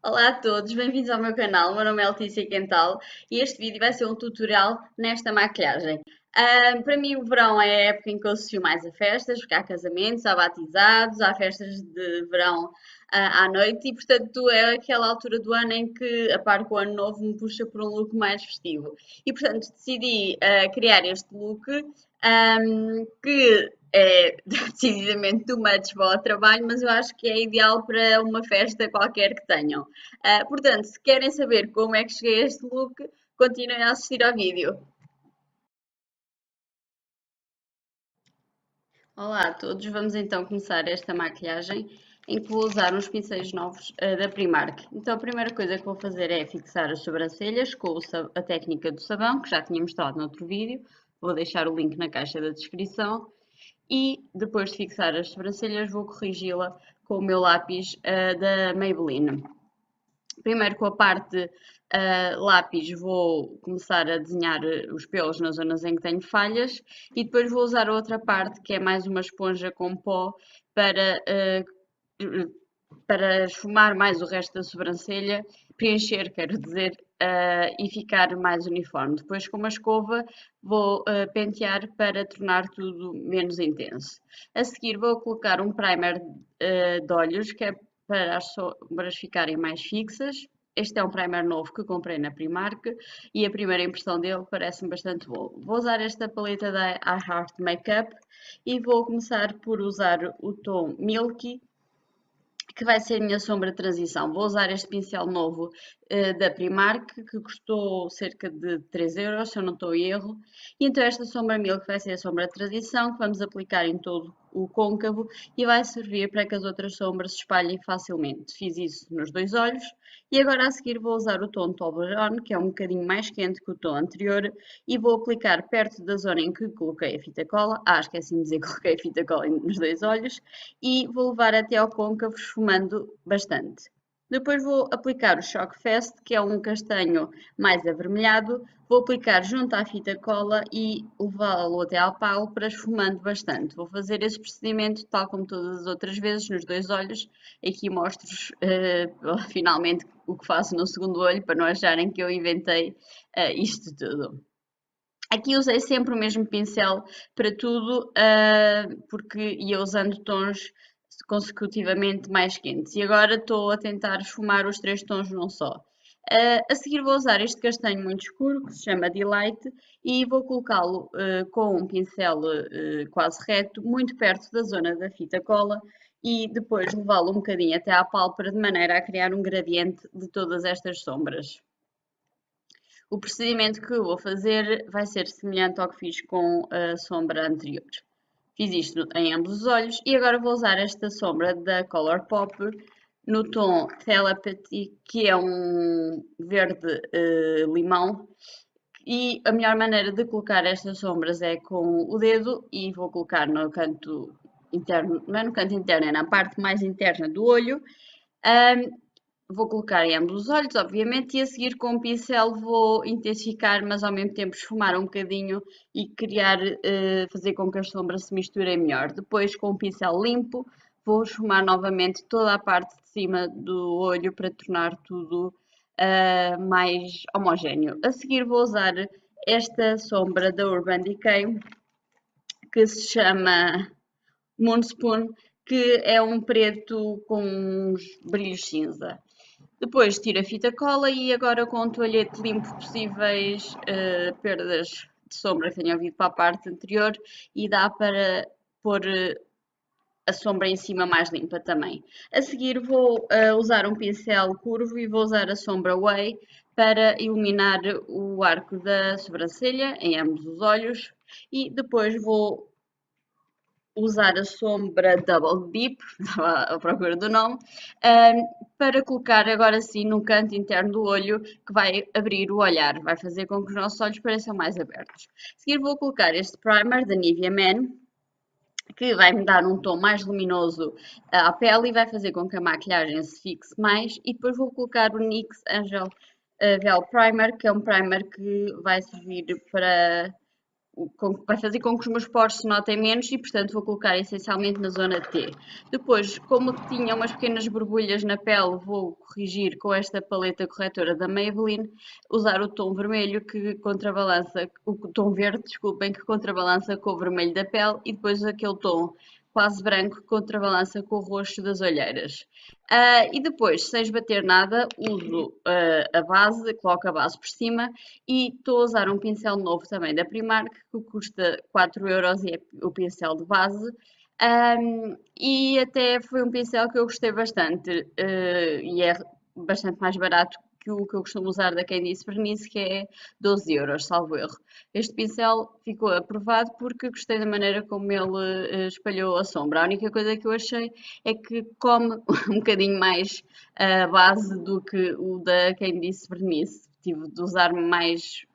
Olá a todos, bem-vindos ao meu canal. O meu nome é Letícia Quental e este vídeo vai ser um tutorial nesta maquilhagem. Para mim, o verão é a época em que eu associo mais a festas, porque há casamentos, há batizados, há festas de verão à noite e, portanto, é aquela altura do ano em que, a par com o ano novo, me puxa por um look mais festivo. E, portanto, decidi criar este look que é decididamente too much para o trabalho, mas eu acho que é ideal para uma festa qualquer que tenham. Portanto, se querem saber como é que cheguei a este look, continuem a assistir ao vídeo. Olá a todos, vamos então começar esta maquilhagem em que vou usar uns pincéis novos da Primark. Então a primeira coisa que vou fazer é fixar as sobrancelhas com a técnica do sabão, que já tinha mostrado no outro vídeo. Vou deixar o link na caixa da descrição. E depois de fixar as sobrancelhas vou corrigi-la com o meu lápis da Maybelline. Primeiro com a parte lápis vou começar a desenhar os pelos nas zonas em que tenho falhas e depois vou usar a outra parte que é mais uma esponja com pó para, para esfumar mais o resto da sobrancelha, preencher, quero dizer, e ficar mais uniforme. Depois com uma escova vou pentear para tornar tudo menos intenso. A seguir vou colocar um primer de olhos que é para as sombras ficarem mais fixas. Este é um primer novo que comprei na Primark e a primeira impressão dele parece-me bastante bom. Vou usar esta paleta da I Heart Makeup e vou começar por usar o tom Milky, que vai ser a minha sombra de transição. Vou usar este pincel novo da Primark, que custou cerca de 3 euros, se eu não estou em erro. E então esta sombra Milk vai ser a sombra de transição, que vamos aplicar em todo o côncavo e vai servir para que as outras sombras se espalhem facilmente. Fiz isso nos dois olhos. E agora a seguir vou usar o tom Toblerone, que é um bocadinho mais quente que o tom anterior, e vou aplicar perto da zona em que coloquei a fita cola. Esqueci de dizer que coloquei a fita cola nos dois olhos. E vou levar até ao côncavo esfumando bastante. Depois vou aplicar o Shock Fest, que é um castanho mais avermelhado. Vou aplicar junto à fita cola e levá-lo até ao palo para esfumando bastante. Vou fazer esse procedimento tal como todas as outras vezes nos dois olhos. Aqui mostro-vos finalmente o que faço no segundo olho para não acharem que eu inventei isto tudo. Aqui usei sempre o mesmo pincel para tudo, porque ia usando tons consecutivamente mais quentes. E agora estou a tentar esfumar os três tons num só. A seguir vou usar este castanho muito escuro, que se chama Delight, e vou colocá-lo com um pincel quase reto, muito perto da zona da fita cola, e depois levá-lo um bocadinho até à pálpebra, de maneira a criar um gradiente de todas estas sombras. O procedimento que eu vou fazer vai ser semelhante ao que fiz com a sombra anterior. Fiz isto em ambos os olhos e agora vou usar esta sombra da Colourpop no tom Telepathy, que é um verde limão. E a melhor maneira de colocar estas sombras é com o dedo e vou colocar no canto interno, não é no canto interno, é na parte mais interna do olho. Vou colocar em ambos os olhos, obviamente, e a seguir com o pincel vou intensificar, mas ao mesmo tempo esfumar um bocadinho e criar, fazer com que as sombras se misturem melhor. Depois com o pincel limpo vou esfumar novamente toda a parte de cima do olho para tornar tudo mais homogéneo. A seguir vou usar esta sombra da Urban Decay que se chama Moonspoon, que é um preto com uns brilhos cinza. Depois tiro a fita cola e agora com um toalhete limpo possíveis perdas de sombra que tenha havido para a parte anterior e dá para pôr a sombra em cima mais limpa também. A seguir vou usar um pincel curvo e vou usar a sombra Way para iluminar o arco da sobrancelha em ambos os olhos e depois vou usar a sombra Double Dip, estava à procura do nome, para colocar agora sim no canto interno do olho, que vai abrir o olhar, vai fazer com que os nossos olhos pareçam mais abertos. A seguir vou colocar este primer da Nivea Men, que vai me dar um tom mais luminoso à pele e vai fazer com que a maquilhagem se fixe mais. E depois vou colocar o NYX Angel Veil Primer, que é um primer que vai servir para vai fazer com que os meus poros se notem menos e, portanto, vou colocar essencialmente na zona T. Depois, como tinha umas pequenas borbulhas na pele, vou corrigir com esta paleta corretora da Maybelline, usar o tom vermelho que contrabalança, o tom verde, desculpem, que contrabalança com o vermelho da pele e depois aquele tom quase branco que contrabalança com o roxo das olheiras. E depois, sem esbater nada, uso a base, coloco a base por cima e estou a usar um pincel novo também da Primark que custa 4€ e é o pincel de base. E até foi um pincel que eu gostei bastante e é bastante mais barato que o que eu costumo usar da Candice Vernice, que é 12€, salvo erro. Este pincel ficou aprovado porque gostei da maneira como ele espalhou a sombra. A única coisa que eu achei é que come um bocadinho mais a base do que o da Candice Vernice. Tive de usar mais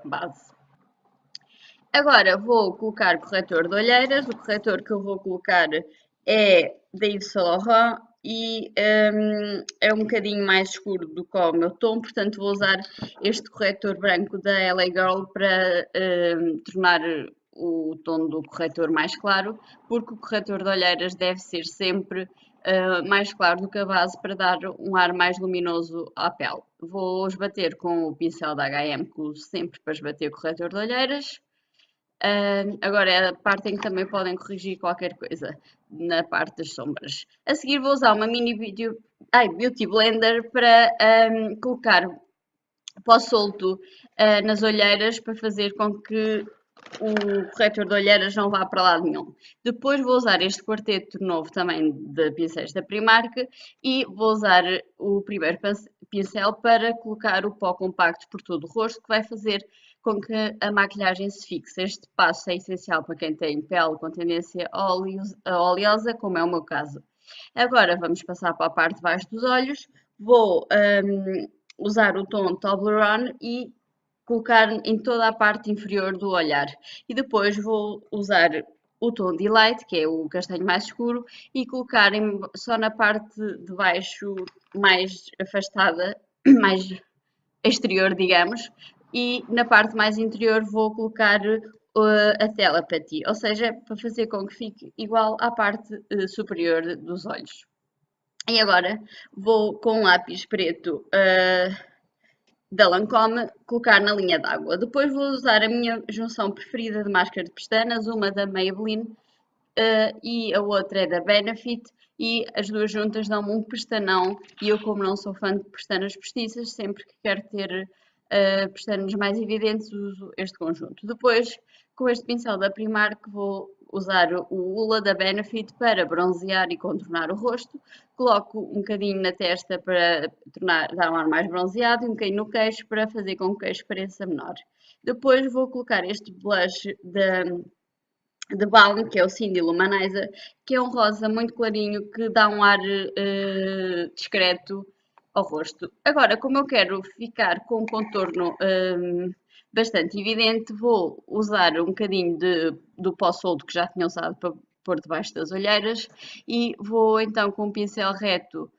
base. Agora vou colocar corretor de olheiras. O corretor que eu vou colocar é da Yves Saint Laurent e é um bocadinho mais escuro do que o meu tom, portanto vou usar este corretor branco da LA Girl para tornar o tom do corretor mais claro, porque o corretor de olheiras deve ser sempre mais claro do que a base para dar um ar mais luminoso à pele. Vou esbater com o pincel da H&M que uso sempre para esbater o corretor de olheiras. Agora é a parte em que também podem corrigir qualquer coisa na parte das sombras. A seguir vou usar uma mini Beauty Blender para colocar pó solto nas olheiras para fazer com que o corretor de olheiras não vá para lado nenhum. Depois vou usar este quarteto novo também de pincéis da Primark e vou usar o primeiro pincel para colocar o pó compacto por todo o rosto, que vai fazer com que a maquilhagem se fixe. Este passo é essencial para quem tem pele com tendência oleosa, como é o meu caso. Agora vamos passar para a parte de baixo dos olhos. Vou usar o tom Toblerone e colocar em toda a parte inferior do olhar. E depois vou usar o tom Delight, que é o castanho mais escuro, e colocar só na parte de baixo mais afastada, mais exterior, digamos, e na parte mais interior vou colocar a telepathy, ou seja, para fazer com que fique igual à parte superior dos olhos. E agora vou com um lápis preto da Lancôme colocar na linha d'água. Depois vou usar a minha junção preferida de máscara de pestanas, uma da Maybelline e a outra é da Benefit, e as duas juntas dão-me um pestanão e eu, como não sou fã de pestanas postiças, sempre que quero ter pestanas mais evidentes uso este conjunto. Depois, com este pincel da Primark, vou usar o Hoola da Benefit para bronzear e contornar o rosto. Coloco um bocadinho na testa para dar um ar mais bronzeado e um bocadinho no queixo para fazer com que o queixo pareça menor. Depois vou colocar este blush de Balm, que é o Cindy Luminizer, que é um rosa muito clarinho que dá um ar discreto ao rosto. Agora, como eu quero ficar com um contorno bastante evidente, vou usar um bocadinho do pó solto que já tinha usado para pôr debaixo das olheiras e vou então com um pincel reto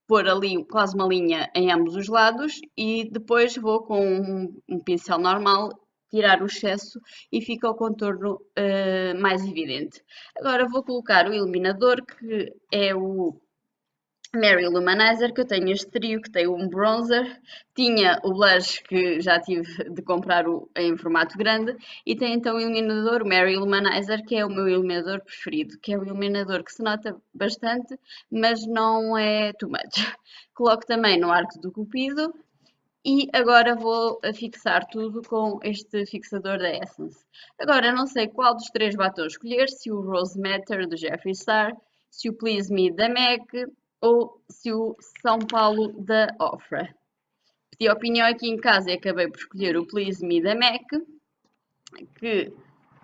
pôr ali quase uma linha em ambos os lados e depois vou com um pincel normal tirar o excesso e fica o contorno mais evidente. Agora vou colocar o iluminador, que é o Mary Luminizer, que eu tenho este trio, que tem um bronzer, tinha o blush que já tive de comprar em formato grande e tem então o iluminador, o Mary Luminizer, que é o meu iluminador preferido, que é um iluminador que se nota bastante, mas não é too much. Coloco também no arco do cupido e agora vou fixar tudo com este fixador da Essence. Agora não sei qual dos três batons escolher, se o Rose Matter do Jeffree Star, se o Please Me da MAC ou se o São Paulo da Ofra. Pedi opinião aqui em casa e acabei por escolher o Please Me da MAC, que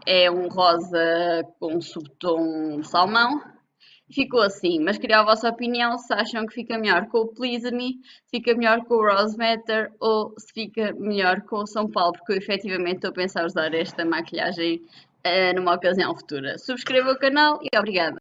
é um rosa com subtom salmão. Ficou assim, mas queria a vossa opinião se acham que fica melhor com o Please Me, se fica melhor com o Rose Matter ou se fica melhor com o São Paulo, porque eu efetivamente estou a pensar usar esta maquilhagem numa ocasião futura. Subscreva o canal e obrigada!